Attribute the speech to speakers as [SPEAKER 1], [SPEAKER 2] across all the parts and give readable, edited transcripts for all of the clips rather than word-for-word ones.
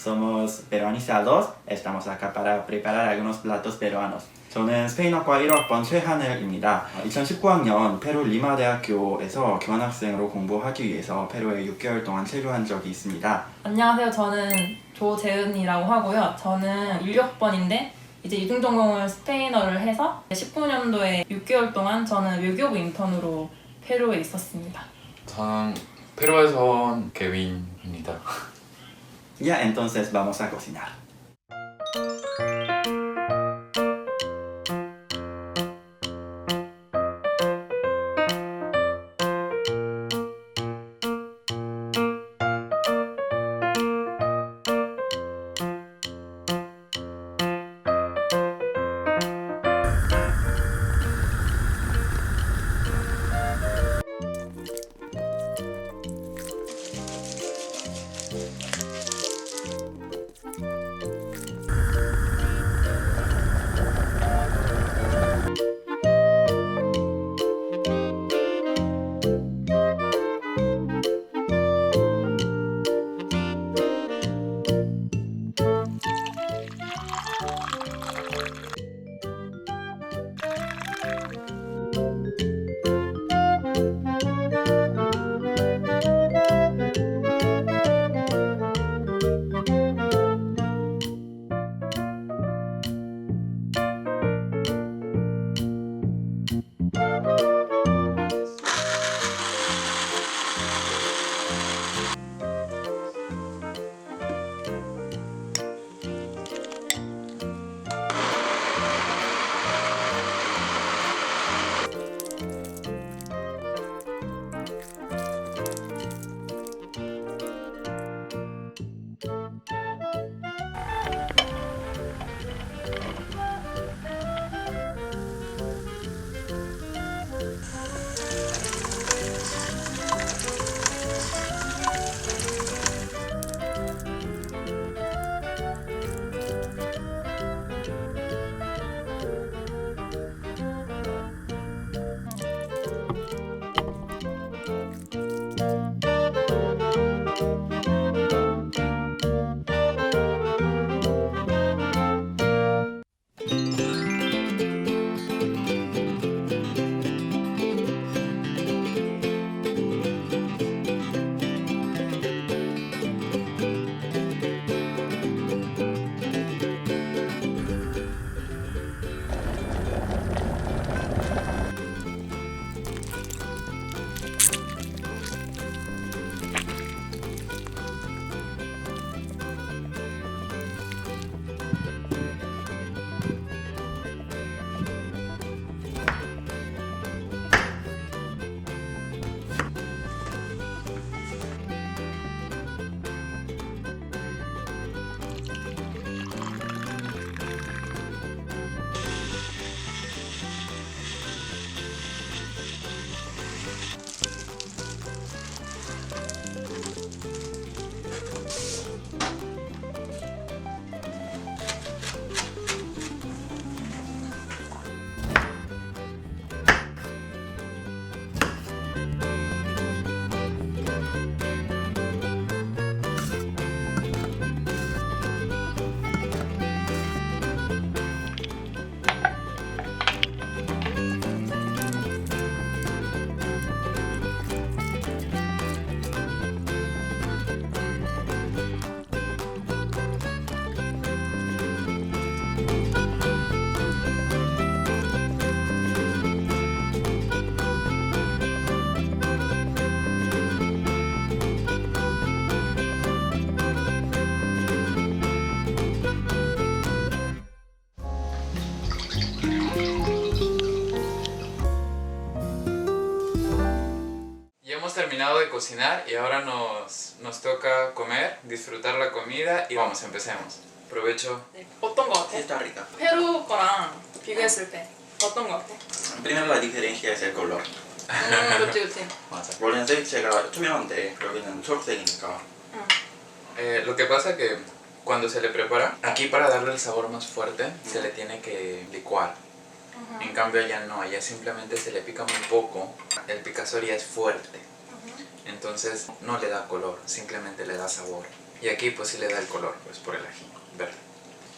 [SPEAKER 1] somos peruanizados. Estamos acá para preparar algunos platos peruanos. 저는 스페인어과 1학번 최하늘입니다. 2019학년 페루 리마 대학교에서 교환학생으로 공부하기 위해서 페루에 6개월 동안 체류한 적이 있습니다.
[SPEAKER 2] 안녕하세요. 저는 조재은이라고 하고요. 저는 16학번인데 이제 이중전공을 스페인어를 해서 19년도에 6개월 동안 저는 외교부 인턴으로 페루에 있었습니다.
[SPEAKER 3] 저는 페루에서 온 케빈입니다.
[SPEAKER 1] Ya, entonces vamos a cocinar.
[SPEAKER 3] Hemos terminado de cocinar y ahora nos toca comer, disfrutar la comida y vamos, empecemos. Provecho.
[SPEAKER 2] 네, 어떤 거 같아?
[SPEAKER 1] Está rica.
[SPEAKER 2] 페루 거랑 비교했을 때 어떤 거 같아?
[SPEAKER 1] Primero la diferencia es el color.
[SPEAKER 2] 그치 그치.
[SPEAKER 3] 맞아.
[SPEAKER 1] 원래는 ceviche가 투명한데 여기는 초록색이니까.
[SPEAKER 3] Lo que pasa que cuando se le prepara, aquí para darle el sabor más fuerte se le tiene que licuar. En cambio allá no, allá simplemente se le pica muy poco, el picazón ya es fuerte. Entonces no le da color, simplemente le da sabor. Y aquí pues sí le da el color, pues por el ají verde.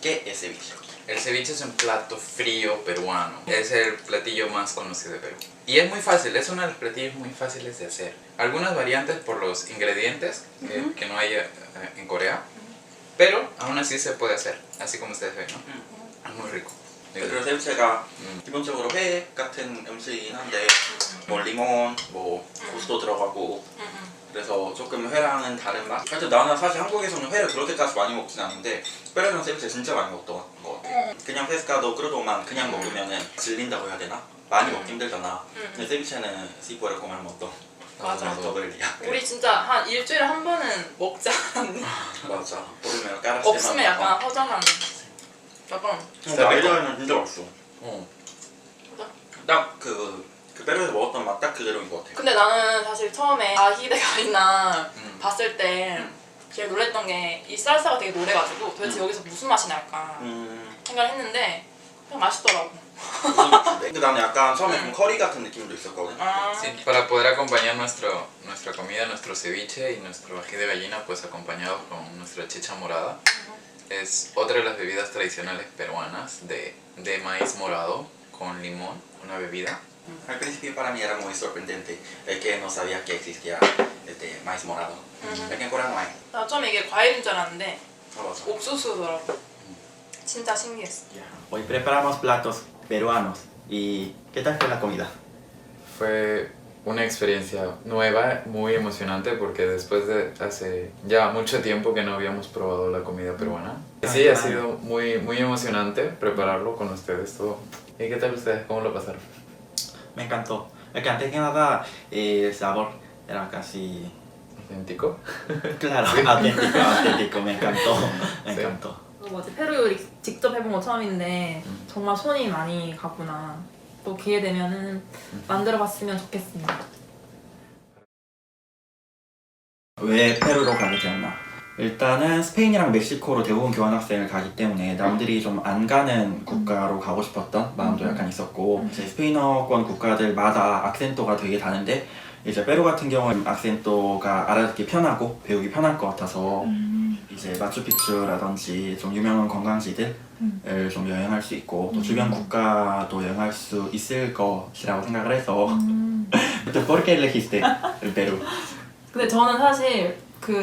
[SPEAKER 1] ¿Qué es ceviche?
[SPEAKER 3] El ceviche es un plato frío peruano. Es el platillo más conocido de Perú. Y es muy fácil, es uno de los platillos muy fáciles de hacer. Algunas variantes por los ingredientes que no hay en Corea. Pero aún así se puede hacer, así como ustedes ven, ¿no? Es muy rico.
[SPEAKER 1] 그리고 ceviche가 기본적으로 회 같은 음식이긴 한데 뭐 리몬, 뭐 고수도 들어가고 그래서 조금 회랑은 다른 맛? 하여튼 나는 사실 한국에서는 회를 그렇게까지 많이 먹진 않는데 페루는 ceviche 진짜 많이 먹던 것 같아. 그냥 페스카도 크루도만 그냥 먹으면은 질린다고 해야 되나? 많이 먹기 힘들잖아. 근데 ceviche는 si puedo comer un montón.
[SPEAKER 2] 맞아.
[SPEAKER 1] todo el día.
[SPEAKER 2] 우리 진짜 한 일주일에 한 번은 먹지 않니?
[SPEAKER 1] 맞아. 모르면 까라스
[SPEAKER 2] 없으면 약간 허전한. 약간
[SPEAKER 1] 나이자는 진짜 맛있어.
[SPEAKER 3] 어.
[SPEAKER 1] 딱그 페루에서 먹었던 맛 딱 그대로인 것 같아.
[SPEAKER 2] 근데 나는 사실 처음에 아히데가이나 봤을 때 제일 놀랬던 게 이 쌀사가 되게 노래가지고 도대체 여기서 무슨 맛이 날까 생각을 했는데 그냥 맛있더라고.
[SPEAKER 1] 무슨 맛인데? 근데 나는 약간 처음에 좀 커리 같은 느낌도 있었거든.
[SPEAKER 2] 아,
[SPEAKER 3] Sí, para poder acompañar nuestra comida, nuestro ceviche y nuestro ají de gallina, pues acompañado con nuestra chicha morada. Es otra de las bebidas tradicionales peruanas de maíz morado con limón, una bebida.
[SPEAKER 1] Al principio para mí era muy sorprendente que no sabía que existía este maíz morado. Aquí en Corea no hay.
[SPEAKER 2] 나 처음에 이게 과일인 줄 알았는데
[SPEAKER 1] No lo sé.
[SPEAKER 2] 옥수수더라고. 진짜 신기했어.
[SPEAKER 1] Hoy preparamos platos peruanos y ¿qué tal fue la comida?
[SPEAKER 3] Fue una experiencia nueva, muy emocionante porque después de hace ya mucho tiempo que no habíamos probado la comida peruana. Sí, ha sido muy, muy emocionante prepararlo con ustedes todo. ¿Y qué tal ustedes? ¿Cómo lo pasaron?
[SPEAKER 1] Me encantó. Es que antes que nada el sabor era casi...
[SPEAKER 3] ¿Auténtico?
[SPEAKER 1] Claro, auténtico. Me encantó. Me
[SPEAKER 3] Sí.
[SPEAKER 1] encantó.
[SPEAKER 2] 뭐지 페루 요리 직접 해본 거 처음인데 정말 손이 많이 가구나. 또 기회 되면은 만들어봤으면 좋겠습니다.
[SPEAKER 1] 왜 페루로 가게 되었나? 일단은 스페인이랑 멕시코로 대부분 교환학생을 가기 때문에 남들이 좀 안 가는 국가로 가고 싶었던 마음도 약간 있었고 이제 스페인어권 국가들마다 악센토가 되게 다른데 이제 페루 같은 경우는 악센토가 알아듣기 편하고 배우기 편할 것 같아서 이제 마추픽추라든지 좀 유명한 관광지들을 좀 여행할 수 있고 또 주변 국가도 여행할 수 있을 것이라고 생각을 해서 ¿Por qué elegiste el Perú?
[SPEAKER 2] 근데 저는 사실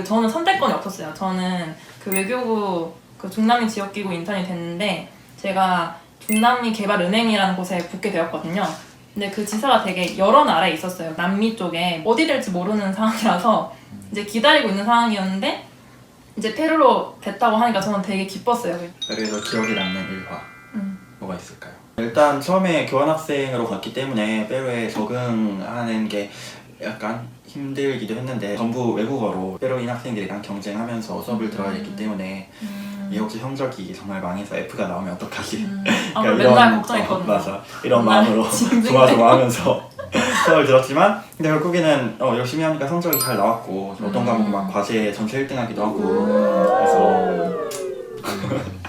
[SPEAKER 2] 저는 선택권이 없었어요. 저는 그 외교부 그 중남미 지역기구 인턴이 됐는데 제가 중남미 개발은행이라는 곳에 붙게 되었거든요. 근데 그 지사가 되게 여러 나라에 있었어요. 남미 쪽에 어디 될지 모르는 상황이라서 이제 기다리고 있는 상황이었는데 이제 페루로 됐다고 하니까 저는 되게 기뻤어요.
[SPEAKER 1] 그래서 기억에 남는 일화 뭐가 있을까요? 일단 처음에 교환학생으로 갔기 때문에 페루에 적응하는 게 약간 힘들기도 했는데 전부 외국어로 페루인 학생들이랑 경쟁하면서 수업을 들어야 했기 때문에 얘 혹시 성적이 정말 망해서 F가 나오면 어떡하지?
[SPEAKER 2] 아, 맨날 걱정했거든요.
[SPEAKER 1] 맞아. 이런
[SPEAKER 2] 맨날
[SPEAKER 1] 마음으로
[SPEAKER 2] 징징대고.
[SPEAKER 1] 조마조마하면서 수업을 들었지만 근데 결국에는 열심히 하니까 성적이 잘 나왔고 어떤 과목 막 과제 전체 1등 하기도 하고 그래서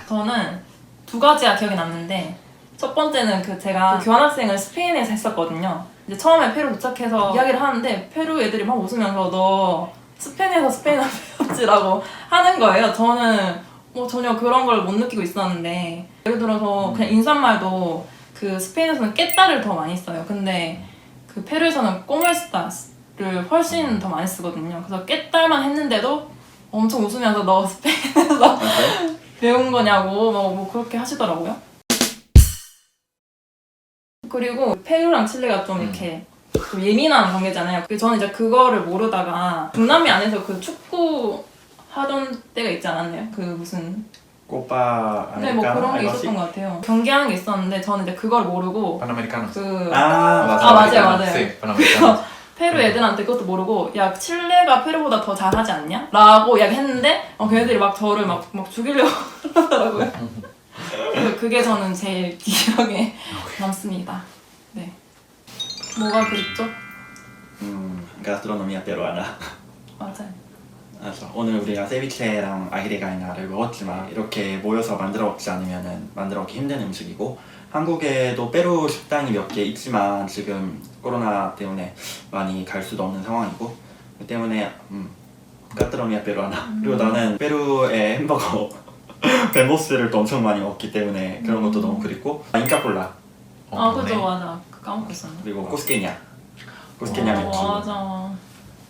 [SPEAKER 2] 저는 두 가지가 기억에 남는데 첫 번째는 제가 교환학생을 스페인에서 했었거든요. 이제 처음에 페루 도착해서 이야기를 하는데 페루 애들이 막 웃으면서 너 스페인에서 스페인어 배웠지라고 하는 거예요. 저는 뭐 전혀 그런 걸 못 느끼고 있었는데 예를 들어서 그냥 인사말도 스페인에서는 깨따를 더 많이 써요. 근데 페루에서는 꼬멜스타를 훨씬 더 많이 쓰거든요. 그래서 깨딸만 했는데도 엄청 웃으면서 너 스페인에서 배운 거냐고 뭐 그렇게 하시더라고요. 그리고 페루랑 칠레가 좀 이렇게 좀 예민한 관계잖아요. 저는 이제 그거를 모르다가 중남미 안에서 축구 하던 때가 있지 않았나요? 무슨
[SPEAKER 1] 꼬빠
[SPEAKER 2] 네, 뭐 그런 게 있었던 것 같아요. 경기하는 게 있었는데 저는 이제 그걸 모르고
[SPEAKER 3] Panamericanos.
[SPEAKER 2] 맞아요.
[SPEAKER 3] Sí, Panamericanos.
[SPEAKER 2] 페루 애들한테 그것도 모르고 야 칠레가 페루보다 더 잘하지 않냐? 라고 이야기했는데 걔네들이 막 저를 막 죽이려고 그러더라고요. 그래서 그게 저는 제일 기억에 남습니다. 네. 뭐가 그립죠?
[SPEAKER 1] 가스트로노미아 페루아나.
[SPEAKER 2] 맞아요.
[SPEAKER 1] 그래서 오늘 우리가 세비체랑 아히레가이나를 먹었지만 이렇게 모여서 만들어 먹지 않으면 만들어 먹기 힘든 음식이고 한국에도 페루 식당이 몇 개 있지만 지금 코로나 때문에 많이 갈 수도 없는 상황이고 그 때문에 까트로니아 페루아나. 그리고 나는 페루의 햄버거 벤모스를 또 엄청 많이 먹기 때문에 그런 것도 너무 그립고 인카콜라
[SPEAKER 2] 아 그죠 맞아 그 까먹고 있었네.
[SPEAKER 1] 그리고 코스케냐 맥주
[SPEAKER 2] 맞아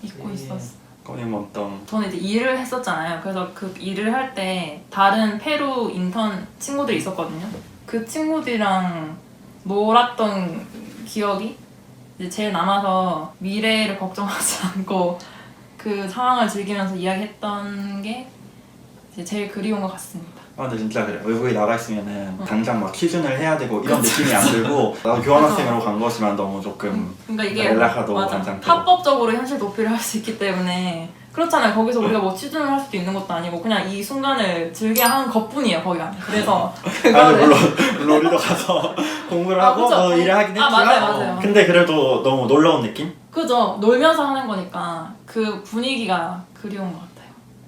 [SPEAKER 2] 잊고 있었어.
[SPEAKER 1] 거기 먹던
[SPEAKER 2] 저는 이제 일을 했었잖아요. 그래서 그 일을 할 때 다른 페루 인턴 친구들이 있었거든요. 그 친구들이랑 놀았던 기억이 이제 제일 남아서 미래를 걱정하지 않고 그 상황을 즐기면서 이야기했던 게 이제 제일 그리운 것 같습니다.
[SPEAKER 1] 아 근데 진짜 그래 외국에 나가 있으면은 당장 막 취준을 해야 되고 이런 느낌이 안 들고 나도 교환학생으로 간 거지만 너무 조금
[SPEAKER 2] 그러니까 이게
[SPEAKER 1] 렐라카도
[SPEAKER 2] 맞아.
[SPEAKER 1] 당장
[SPEAKER 2] 합법적으로 현실 도피를 할 수 있기 때문에 그렇잖아요. 거기서 우리가 뭐 취준을 할 수도 있는 것도 아니고 그냥 이 순간을 즐겨야 하는 것뿐이에요. 거기 안에. 그래서
[SPEAKER 1] 아
[SPEAKER 2] 그거를
[SPEAKER 1] 물론 우리도 가서 공부를 하고
[SPEAKER 2] 그죠.
[SPEAKER 1] 뭐 일을 하긴 했지만
[SPEAKER 2] 맞아요.
[SPEAKER 1] 근데 그래도 너무 놀라운 느낌?
[SPEAKER 2] 그죠. 놀면서 하는 거니까 그 분위기가 그리운 것 같아요.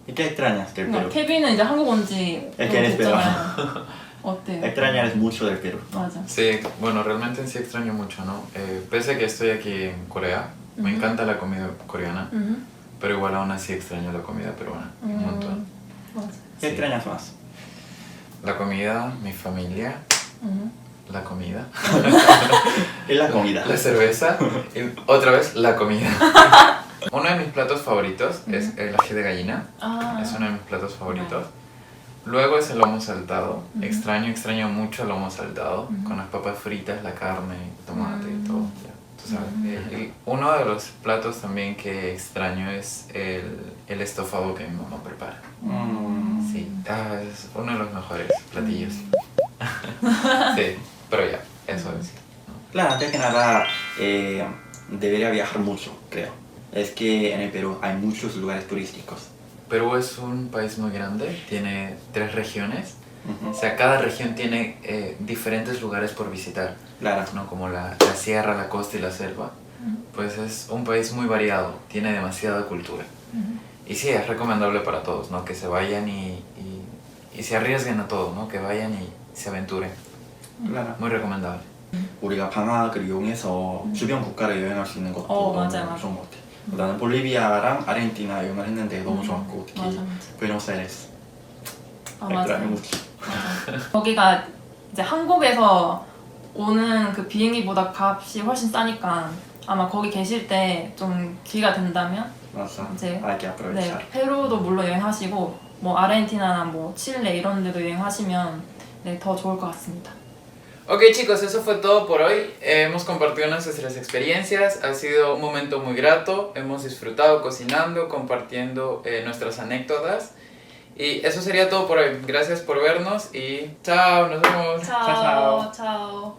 [SPEAKER 1] ¿Y qué extrañas del
[SPEAKER 2] 그러니까
[SPEAKER 1] Perú?
[SPEAKER 2] 케빈은 이제 한국 온지
[SPEAKER 1] Es que eres
[SPEAKER 2] 됐잖아요. 어때요?
[SPEAKER 1] Extrañas mucho del Perú.
[SPEAKER 2] 맞아.
[SPEAKER 3] Sí, bueno, realmente sí extraño mucho, ¿no? Pese a que estoy aquí en Corea, me
[SPEAKER 2] Ujú.
[SPEAKER 3] encanta la comida coreana,
[SPEAKER 2] 음.
[SPEAKER 3] pero igual aún así extraño la comida peruana, un montón.
[SPEAKER 2] 맞아.
[SPEAKER 1] ¿Qué extrañas más?
[SPEAKER 3] La comida, mi familia,
[SPEAKER 2] 음.
[SPEAKER 3] la comida,
[SPEAKER 1] Es la comida.
[SPEAKER 3] la cerveza y otra vez la comida. Uno de mis platos favoritos es el ají de gallina,
[SPEAKER 2] 아.
[SPEAKER 3] es uno de mis platos favoritos. Luego es el lomo saltado.
[SPEAKER 2] Ujú.
[SPEAKER 3] Extraño mucho el lomo saltado,
[SPEAKER 2] Ujú.
[SPEAKER 3] con las papas fritas, la carne, tomate y todo. Ya, tú sabes.
[SPEAKER 2] Ujú.
[SPEAKER 3] Y uno de los platos también que extraño es el estofado que mi mamá prepara. Sí, es uno de los mejores platillos. Sí, pero ya, eso es.
[SPEAKER 1] Claro, antes que nada, debería viajar mucho, creo. Es que en el Perú hay muchos lugares turísticos.
[SPEAKER 3] Perú es un país muy grande, tiene 3 regiones. O
[SPEAKER 1] Ujú.
[SPEAKER 3] sea, cada región tiene diferentes lugares por visitar,
[SPEAKER 1] Claro.
[SPEAKER 3] ¿no? Como la sierra, la costa y la selva. Pues es un país muy variado, tiene demasiada cultura. Y sí, es recomendable para todos, ¿no? Que se vayan y se arriesguen a todo, ¿no? Que vayan y se aventuren.
[SPEAKER 1] claro.
[SPEAKER 3] Muy recomendable.
[SPEAKER 1] 우리가 방학을 이용해서 주변 국가를 여행할 수 있는 것도 너무
[SPEAKER 2] 맞아요.
[SPEAKER 1] 좋은 것 같아. 나는 볼리비아랑 아르헨티나 여행을 했는데 너무 좋았고 특히
[SPEAKER 2] 맞아.
[SPEAKER 1] 부에노스아이레스.
[SPEAKER 2] 아
[SPEAKER 1] extraño
[SPEAKER 2] 맞아요.
[SPEAKER 1] mucho.
[SPEAKER 2] 맞아. 거기가 이제 한국에서 오는 그 비행기보다 값이 훨씬 싸니까 아마 거기 계실 때 좀 기회가 된다면
[SPEAKER 1] 맞아.
[SPEAKER 2] 이제
[SPEAKER 1] hay que aprovechar.
[SPEAKER 2] 네, 페루도 물론 여행하시고 뭐 아르헨티나나 뭐 칠레 이런 데도 여행하시면 네, 더 좋을 것 같습니다.
[SPEAKER 3] Ok chicos, eso fue todo por hoy. Hemos compartido nuestras experiencias, ha sido un momento muy grato, hemos disfrutado cocinando, compartiendo nuestras anécdotas. Y eso sería todo por hoy. Gracias por vernos y chao, nos vemos.
[SPEAKER 2] 차오. 차오.